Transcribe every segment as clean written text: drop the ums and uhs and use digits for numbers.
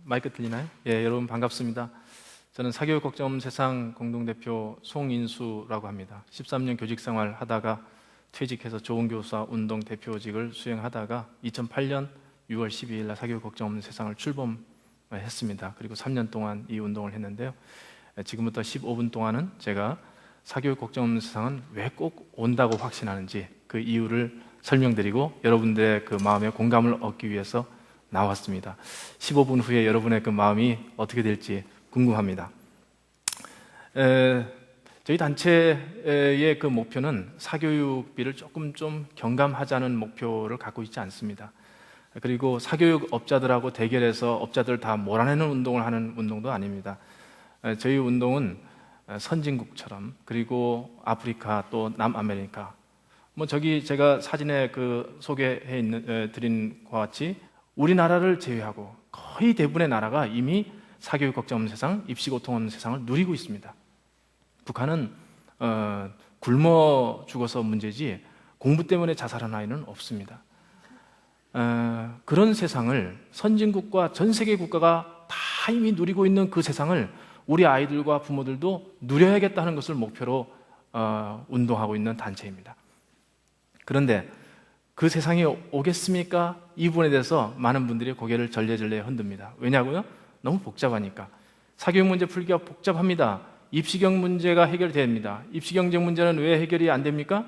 마이크 들리나요? 예, 여러분 반갑습니다. 저는 사교육 걱정 없는 세상 공동대표 송인수라고 합니다. 13년 교직 생활 하다가 퇴직해서 좋은 교사 운동 대표직을 수행하다가 2008년 6월 12일 날 사교육 걱정 없는 세상을 출범했습니다. 그리고 3년 동안 이 운동을 했는데요. 지금부터 15분 동안은 제가 사교육 걱정 없는 세상은 왜 꼭 온다고 확신하는지 그 이유를 설명드리고 여러분들의 그 마음에 공감을 얻기 위해서 나왔습니다. 15분 후에 여러분의 그 마음이 어떻게 될지 궁금합니다. 저희 단체의 그 목표는 사교육비를 조금 좀 경감하자는 목표를 갖고 있지 않습니다. 그리고 사교육 업자들하고 대결해서 업자들 다 몰아내는 운동을 하는 운동도 아닙니다. 저희 운동은 선진국처럼, 그리고 아프리카 또 남아메리카, 저기 제가 사진에 그 소개해 드린 것과 같이 우리나라를 제외하고 거의 대부분의 나라가 이미 사교육 걱정 없는 세상, 입시 고통 없는 세상을 누리고 있습니다. 북한은 굶어 죽어서 문제지 공부 때문에 자살한 아이는 없습니다. 그런 세상을 선진국과 전 세계 국가가 다 이미 누리고 있는 그 세상을 우리 아이들과 부모들도 누려야겠다는 것을 목표로 운동하고 있는 단체입니다. 그런데 그 세상이 오겠습니까? 이 부분에 대해서 많은 분들이 고개를 절레절레 흔듭니다. 왜냐고요? 너무 복잡하니까. 사교육 문제 풀기가 복잡합니다. 입시경 문제가 해결됩니다. 입시 경쟁 문제는 왜 해결이 안 됩니까?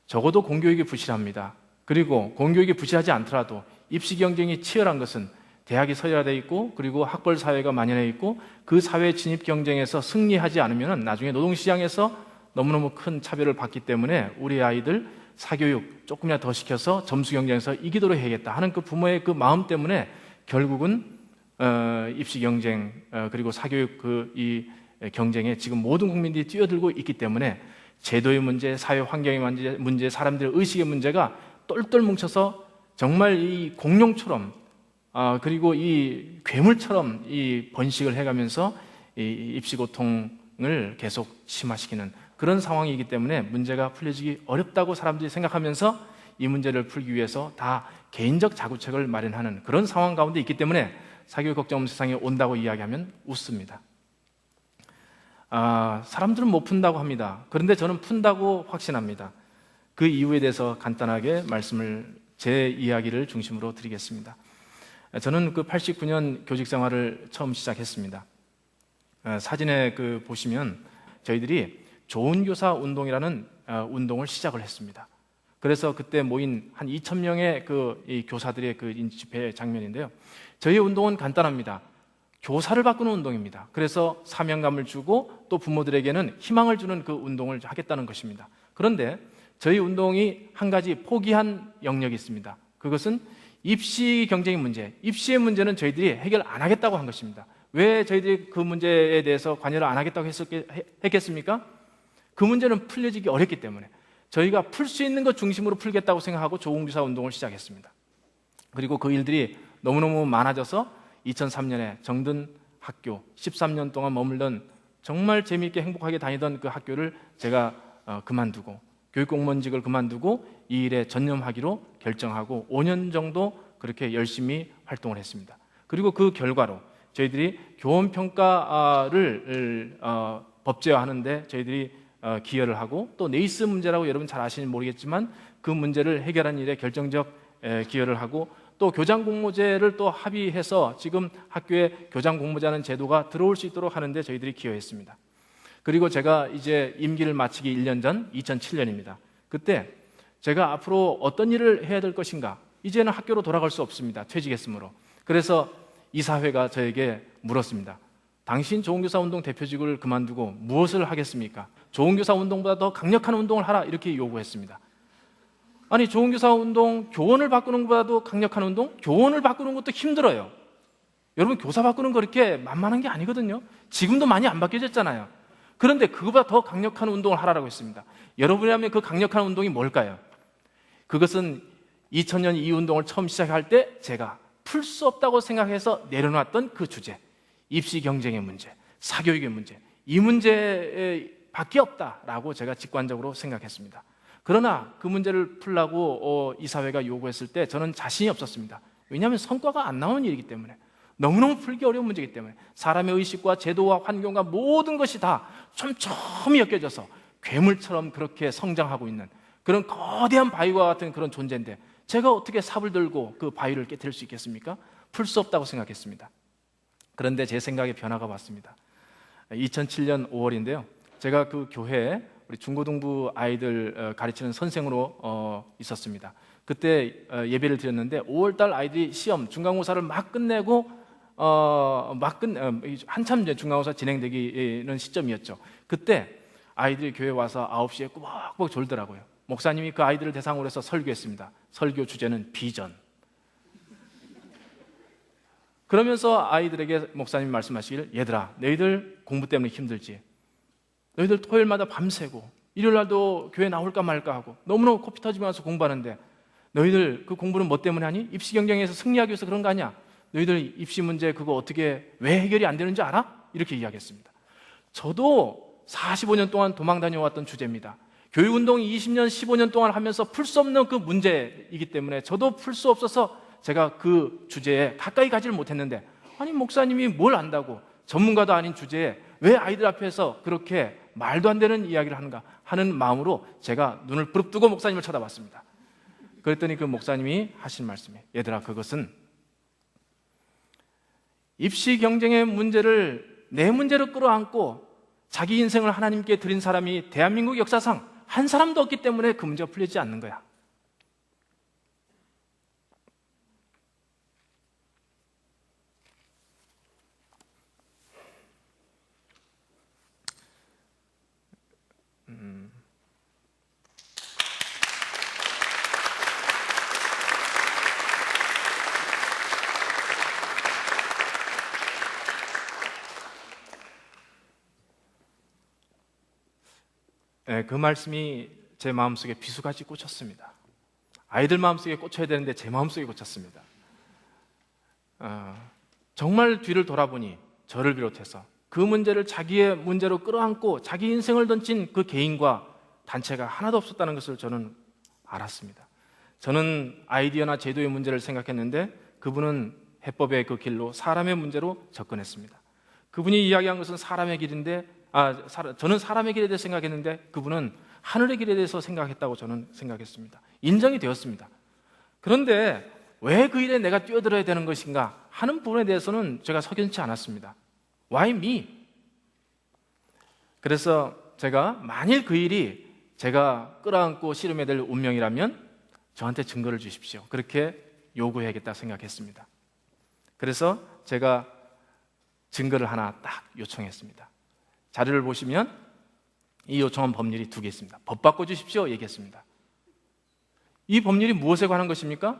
적어도 공교육이 부실합니다. 그리고 공교육이 부실하지 않더라도 입시 경쟁이 치열한 것은 대학이 서열화되어 있고, 그리고 학벌 사회가 만연해 있고, 그 사회 진입 경쟁에서 승리하지 않으면 나중에 노동시장에서 너무너무 큰 차별을 받기 때문에 우리 아이들 사교육 조금이라도 더 시켜서 점수 경쟁에서 이기도록 해야겠다 하는 그 부모의 그 마음 때문에 결국은 입시 경쟁 그리고 사교육 이 경쟁에 지금 모든 국민들이 뛰어들고 있기 때문에 제도의 문제, 사회 환경의 문제, 사람들의 의식의 문제가 똘똘 뭉쳐서 정말 이 공룡처럼 그리고 이 괴물처럼 이 번식을 해가면서 이 입시 고통을 계속 심화시키는 그런 상황이기 때문에 문제가 풀려지기 어렵다고 사람들이 생각하면서 이 문제를 풀기 위해서 다 개인적 자구책을 마련하는 그런 상황 가운데 있기 때문에 사교육 걱정 없는 세상에 온다고 이야기하면 웃습니다. 사람들은 못 푼다고 합니다. 그런데 저는 푼다고 확신합니다. 그 이유에 대해서 간단하게 제 이야기를 중심으로 드리겠습니다. 저는 그 89년 교직 생활을 처음 시작했습니다. 사진에 보시면 저희들이 좋은 교사 운동이라는 운동을 시작을 했습니다. 그래서 그때 모인 한 2,000명의 이 교사들의 집회 장면인데요. 저희 운동은 간단합니다. 교사를 바꾸는 운동입니다. 그래서 사명감을 주고 또 부모들에게는 희망을 주는 그 운동을 하겠다는 것입니다. 그런데 저희 운동이 한 가지 포기한 영역이 있습니다. 그것은 입시 경쟁의 문제, 입시의 문제는 저희들이 해결 안 하겠다고 한 것입니다. 왜 저희들이 그 문제에 대해서 관여를 안 하겠다고 했겠습니까? 그 문제는 풀려지기 어렵기 때문에 저희가 풀 수 있는 것 중심으로 풀겠다고 생각하고 좋은 교사 운동을 시작했습니다. 그리고 그 일들이 너무너무 많아져서 2003년에 정든 학교 13년 동안 머물던 정말 재미있게 행복하게 다니던 그 학교를 제가 그만두고 교육공무원직을 그만두고 이 일에 전념하기로 결정하고 5년 정도 그렇게 열심히 활동을 했습니다. 그리고 그 결과로 저희들이 교원평가를 법제화하는데 저희들이 기여를 하고, 또 네이스 문제라고 여러분 잘 아시는지 모르겠지만 그 문제를 해결하는 일에 결정적 기여를 하고, 또 교장공모제를 또 합의해서 지금 학교에 교장공모제라는 제도가 들어올 수 있도록 하는데 저희들이 기여했습니다. 그리고 제가 이제 임기를 마치기 1년 전 2007년입니다. 그때 제가 앞으로 어떤 일을 해야 될 것인가, 이제는 학교로 돌아갈 수 없습니다. 퇴직했으므로. 그래서 이사회가 저에게 물었습니다. 당신 좋은 교사 운동 대표직을 그만두고 무엇을 하겠습니까? 좋은 교사 운동보다 더 강력한 운동을 하라, 이렇게 요구했습니다. 아니, 좋은 교사 운동, 교원을 바꾸는 것보다도 강력한 운동? 교원을 바꾸는 것도 힘들어요. 여러분, 교사 바꾸는 거 그렇게 만만한 게 아니거든요. 지금도 많이 안 바뀌어졌잖아요. 그런데 그거보다 더 강력한 운동을 하라고 했습니다. 여러분이라면 그 강력한 운동이 뭘까요? 그것은 2000년 이 운동을 처음 시작할 때 제가 풀 수 없다고 생각해서 내려놨던 그 주제, 입시 경쟁의 문제, 사교육의 문제, 이 문제밖에 없다라고 제가 직관적으로 생각했습니다. 그러나 그 문제를 풀라고 이사회가 요구했을 때 저는 자신이 없었습니다. 왜냐하면 성과가 안 나오는 일이기 때문에, 너무너무 풀기 어려운 문제이기 때문에, 사람의 의식과 제도와 환경과 모든 것이 다 촘촘히 엮여져서 괴물처럼 그렇게 성장하고 있는 그런 거대한 바위와 같은 그런 존재인데, 제가 어떻게 삽을 들고 그 바위를 깨뜨릴 수 있겠습니까? 풀 수 없다고 생각했습니다. 그런데 제 생각에 변화가 왔습니다. 2007년 5월인데요. 제가 그 교회에 우리 중고등부 아이들 가르치는 선생으로 있었습니다. 그때 예배를 드렸는데 5월달 아이들이 시험 중간고사를 막 끝내고 한참 이제 중간고사 진행되기는 시점이었죠. 그때 아이들이 교회 와서 9시에 꾸벅꾸벅 졸더라고요. 목사님이 그 아이들을 대상으로 해서 설교했습니다. 설교 주제는 비전. 그러면서 아이들에게 목사님이 말씀하시기를, 얘들아, 너희들 공부 때문에 힘들지? 너희들 토요일마다 밤새고 일요일날도 교회 나올까 말까 하고 너무너무 코피 터지면서 공부하는데, 너희들 그 공부는 뭐 때문에 하니? 입시 경쟁에서 승리하기 위해서 그런 거 아니야? 너희들 입시 문제 그거 어떻게 왜 해결이 안 되는지 알아? 이렇게 이야기했습니다. 저도 45년 동안 도망 다녀왔던 주제입니다. 교육운동이 20년, 15년 동안 하면서 풀 수 없는 그 문제이기 때문에 저도 풀 수 없어서 제가 그 주제에 가까이 가지를 못했는데, 아니 목사님이 뭘 안다고 전문가도 아닌 주제에 왜 아이들 앞에서 그렇게 말도 안 되는 이야기를 하는가 하는 마음으로 제가 눈을 부릅뜨고 목사님을 쳐다봤습니다. 그랬더니 그 목사님이 하신 말씀이, 얘들아, 그것은 입시 경쟁의 문제를 내 문제로 끌어안고 자기 인생을 하나님께 드린 사람이 대한민국 역사상 한 사람도 없기 때문에 그 문제가 풀리지 않는 거야. 그 말씀이 제 마음속에 비수같이 꽂혔습니다. 아이들 마음속에 꽂혀야 되는데 제 마음속에 꽂혔습니다. 정말 뒤를 돌아보니 저를 비롯해서 그 문제를 자기의 문제로 끌어안고 자기 인생을 던진 그 개인과 단체가 하나도 없었다는 것을 저는 알았습니다. 저는 아이디어나 제도의 문제를 생각했는데 그분은 해법의 그 길로 사람의 문제로 접근했습니다. 그분이 이야기한 것은 사람의 길인데, 저는 사람의 길에 대해서 생각했는데 그분은 하늘의 길에 대해서 생각했다고 저는 생각했습니다. 인정이 되었습니다. 그런데 왜 그 일에 내가 뛰어들어야 되는 것인가 하는 부분에 대해서는 제가 석연치 않았습니다. Why me? 그래서 제가 만일 그 일이 제가 끌어안고 씨름해야 될 운명이라면 저한테 증거를 주십시오. 그렇게 요구해야겠다 생각했습니다. 그래서 제가 증거를 하나 딱 요청했습니다. 자료를 보시면 이 요청한 법률이 2개 있습니다. 법 바꿔주십시오 얘기했습니다. 이 법률이 무엇에 관한 것입니까?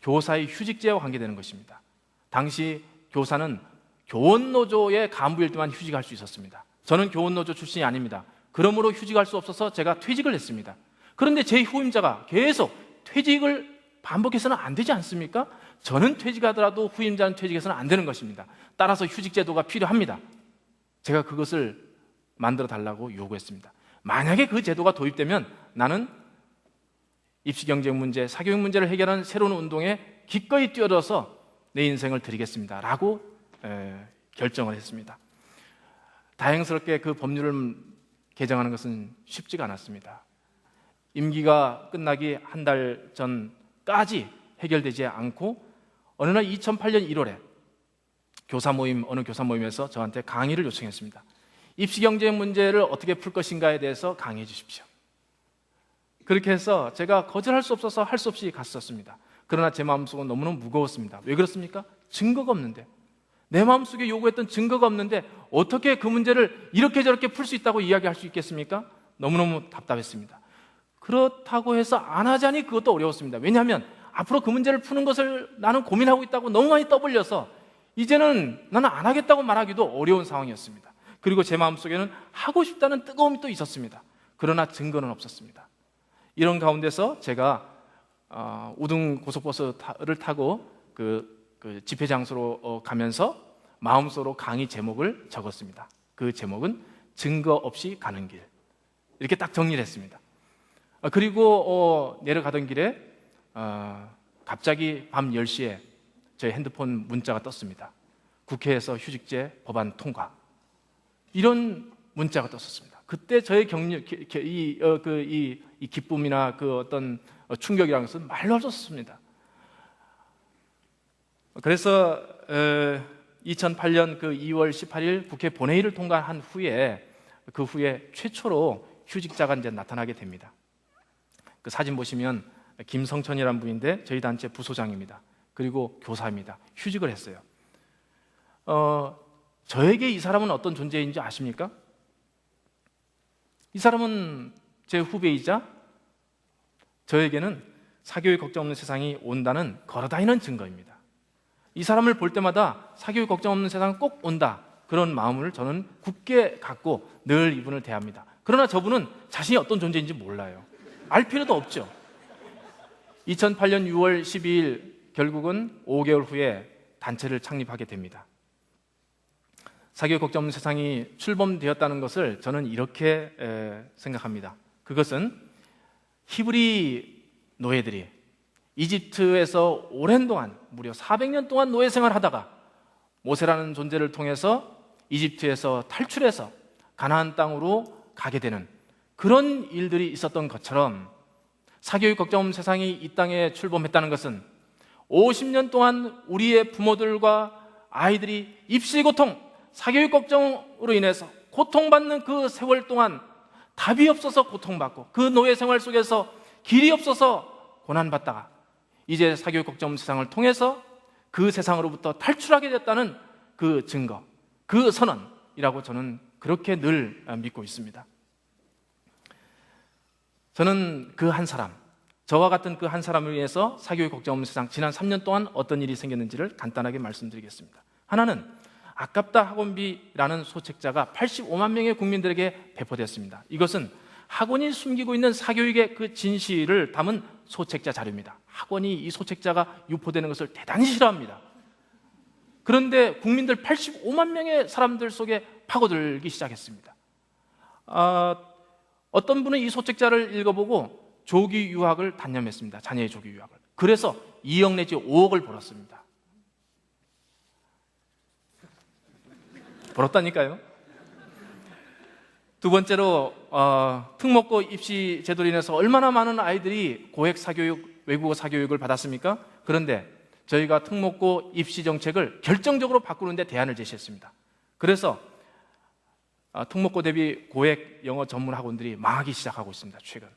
교사의 휴직제와 관계되는 것입니다. 당시 교사는 교원노조의 간부일 때만 휴직할 수 있었습니다. 저는 교원노조 출신이 아닙니다. 그러므로 휴직할 수 없어서 제가 퇴직을 했습니다. 그런데 제 후임자가 계속 퇴직을 반복해서는 안 되지 않습니까? 저는 퇴직하더라도 후임자는 퇴직해서는 안 되는 것입니다. 따라서 휴직제도가 필요합니다. 제가 그것을 만들어 달라고 요구했습니다. 만약에 그 제도가 도입되면 나는 입시경쟁 문제, 사교육 문제를 해결하는 새로운 운동에 기꺼이 뛰어들어서 내 인생을 드리겠습니다 라고 결정을 했습니다. 다행스럽게 그 법률을 개정하는 것은 쉽지가 않았습니다. 임기가 끝나기 한 달 전까지 해결되지 않고 어느 날 2008년 1월에 어느 교사 모임에서 저한테 강의를 요청했습니다. 입시 경쟁 문제를 어떻게 풀 것인가에 대해서 강의해 주십시오. 그렇게 해서 제가 거절할 수 없어서 할 수 없이 갔었습니다. 그러나 제 마음속은 너무너무 무거웠습니다. 왜 그렇습니까? 증거가 없는데, 내 마음속에 요구했던 증거가 없는데 어떻게 그 문제를 이렇게 저렇게 풀 수 있다고 이야기할 수 있겠습니까? 너무너무 답답했습니다. 그렇다고 해서 안 하자니 그것도 어려웠습니다. 왜냐하면 앞으로 그 문제를 푸는 것을 나는 고민하고 있다고 너무 많이 떠벌려서 이제는 나는 안 하겠다고 말하기도 어려운 상황이었습니다. 그리고 제 마음속에는 하고 싶다는 뜨거움이 또 있었습니다. 그러나 증거는 없었습니다. 이런 가운데서 제가 우등 고속버스를 타고 그 집회 장소로 가면서 마음속으로 강의 제목을 적었습니다. 그 제목은 증거 없이 가는 길, 이렇게 딱 정리를 했습니다. 그리고 내려가던 길에 갑자기 밤 10시에 저희 핸드폰 문자가 떴습니다. 국회에서 휴직제 법안 통과. 이런 문자가 떴었습니다. 그때 저의 이 기쁨이나 그 어떤 충격이라는 것은 말로 할 수 없습니다. 그래서 2008년 그 2월 18일 국회 본회의를 통과한 후에 그 후에 최초로 휴직자가 이제 나타나게 됩니다. 그 사진 보시면 김성천이라는 분인데 저희 단체 부소장입니다. 그리고 교사입니다. 휴직을 했어요. 저에게 이 사람은 어떤 존재인지 아십니까? 이 사람은 제 후배이자 저에게는 사교육 걱정 없는 세상이 온다는 걸어다니는 증거입니다. 이 사람을 볼 때마다 사교육 걱정 없는 세상은 꼭 온다, 그런 마음을 저는 굳게 갖고 늘 이분을 대합니다. 그러나 저분은 자신이 어떤 존재인지 몰라요. 알 필요도 없죠. 2008년 6월 12일 결국은 5개월 후에 단체를 창립하게 됩니다. 사교육 걱정 없는 세상이 출범되었다는 것을 저는 이렇게 생각합니다. 그것은 히브리 노예들이 이집트에서 오랜 동안, 무려 400년 동안 노예 생활하다가 모세라는 존재를 통해서 이집트에서 탈출해서 가나안 땅으로 가게 되는 그런 일들이 있었던 것처럼 사교육 걱정 없는 세상이 이 땅에 출범했다는 것은 50년 동안 우리의 부모들과 아이들이 입시 고통, 사교육 걱정으로 인해서 고통받는 그 세월 동안 답이 없어서 고통받고 그 노예 생활 속에서 길이 없어서 고난받다가 이제 사교육 걱정 없는 세상을 통해서 그 세상으로부터 탈출하게 됐다는 그 증거, 그 선언이라고 저는 그렇게 늘 믿고 있습니다. 저는 그 한 사람, 저와 같은 그 한 사람을 위해서 사교육 걱정 없는 세상 지난 3년 동안 어떤 일이 생겼는지를 간단하게 말씀드리겠습니다. 하나는 아깝다 학원비라는 소책자가 85만 명의 국민들에게 배포됐습니다. 이것은 학원이 숨기고 있는 사교육의 그 진실을 담은 소책자 자료입니다. 학원이 이 소책자가 유포되는 것을 대단히 싫어합니다. 그런데 국민들 85만 명의 사람들 속에 파고들기 시작했습니다. 어떤 분은 이 소책자를 읽어보고 조기 유학을 단념했습니다. 자녀의 조기 유학을. 그래서 2억 내지 5억을 벌었습니다. 벌었다니까요. 두 번째로 특목고 입시 제도로 인해서 얼마나 많은 아이들이 고액 사교육, 외국어 사교육을 받았습니까? 그런데 저희가 특목고 입시 정책을 결정적으로 바꾸는데 대안을 제시했습니다. 그래서 특목고 대비 고액 영어 전문 학원들이 망하기 시작하고 있습니다. 최근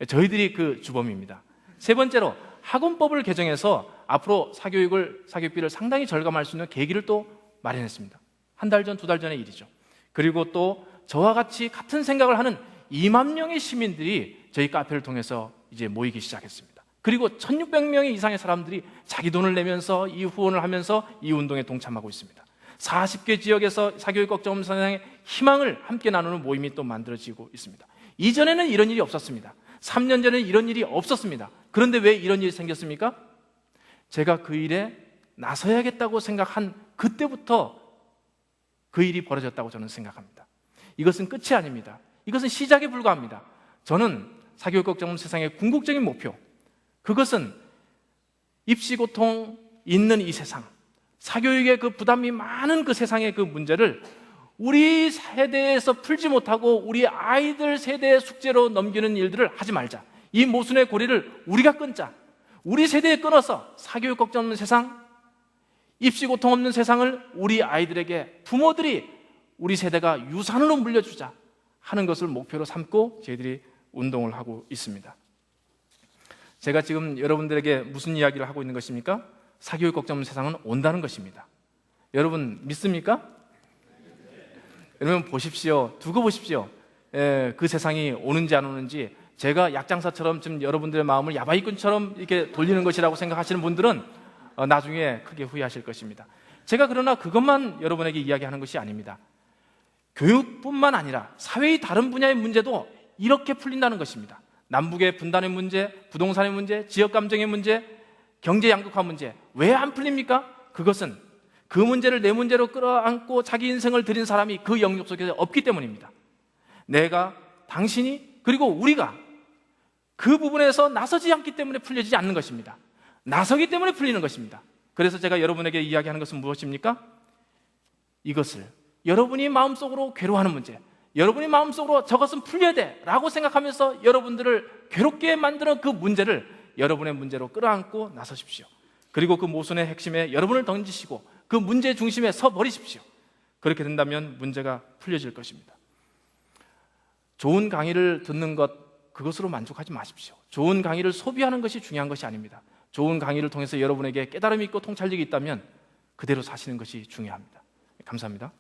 저희들이 그 주범입니다. 세 번째로 학원법을 개정해서 앞으로 사교육비를 상당히 절감할 수 있는 계기를 또 마련했습니다. 한 달 전, 두 달 전의 일이죠. 그리고 또 저와 같은 생각을 하는 2만 명의 시민들이 저희 카페를 통해서 이제 모이기 시작했습니다. 그리고 1,600명 이상의 사람들이 자기 돈을 내면서 이 후원을 하면서 이 운동에 동참하고 있습니다. 40개 지역에서 사교육 걱정 없는 세상의 희망을 함께 나누는 모임이 또 만들어지고 있습니다. 이전에는 이런 일이 없었습니다. 3년 전에는 이런 일이 없었습니다. 그런데 왜 이런 일이 생겼습니까? 제가 그 일에 나서야겠다고 생각한 그때부터 그 일이 벌어졌다고 저는 생각합니다. 이것은 끝이 아닙니다. 이것은 시작에 불과합니다. 저는 사교육 걱정 없는 세상의 궁극적인 목표, 그것은 입시 고통 있는 이 세상, 사교육의 그 부담이 많은 그 세상의 그 문제를 우리 세대에서 풀지 못하고 우리 아이들 세대의 숙제로 넘기는 일들을 하지 말자. 이 모순의 고리를 우리가 끊자. 우리 세대에 끊어서 사교육 걱정 없는 세상, 입시 고통 없는 세상을 우리 아이들에게 부모들이 우리 세대가 유산으로 물려주자 하는 것을 목표로 삼고 저희들이 운동을 하고 있습니다. 제가 지금 여러분들에게 무슨 이야기를 하고 있는 것입니까? 사교육 걱정 없는 세상은 온다는 것입니다. 여러분 믿습니까? 여러분 보십시오. 두고 보십시오. 그 세상이 오는지 안 오는지. 제가 약장사처럼 지금 여러분들의 마음을 야바이꾼처럼 이렇게 돌리는 것이라고 생각하시는 분들은 나중에 크게 후회하실 것입니다. 제가 그러나 그것만 여러분에게 이야기하는 것이 아닙니다. 교육뿐만 아니라 사회의 다른 분야의 문제도 이렇게 풀린다는 것입니다. 남북의 분단의 문제, 부동산의 문제, 지역감정의 문제, 경제 양극화 문제, 왜 안 풀립니까? 그것은 그 문제를 내 문제로 끌어안고 자기 인생을 들인 사람이 그 영역 속에 없기 때문입니다. 내가, 당신이, 그리고 우리가 그 부분에서 나서지 않기 때문에 풀려지지 않는 것입니다. 나서기 때문에 풀리는 것입니다. 그래서 제가 여러분에게 이야기하는 것은 무엇입니까? 이것을 여러분이 마음속으로 괴로워하는 문제, 여러분이 마음속으로 저것은 풀려야 돼 라고 생각하면서 여러분들을 괴롭게 만드는 그 문제를 여러분의 문제로 끌어안고 나서십시오. 그리고 그 모순의 핵심에 여러분을 던지시고 그 문제 중심에 서 버리십시오. 그렇게 된다면 문제가 풀려질 것입니다. 좋은 강의를 듣는 것, 그것으로 만족하지 마십시오. 좋은 강의를 소비하는 것이 중요한 것이 아닙니다. 좋은 강의를 통해서 여러분에게 깨달음이 있고 통찰력이 있다면 그대로 사시는 것이 중요합니다. 감사합니다.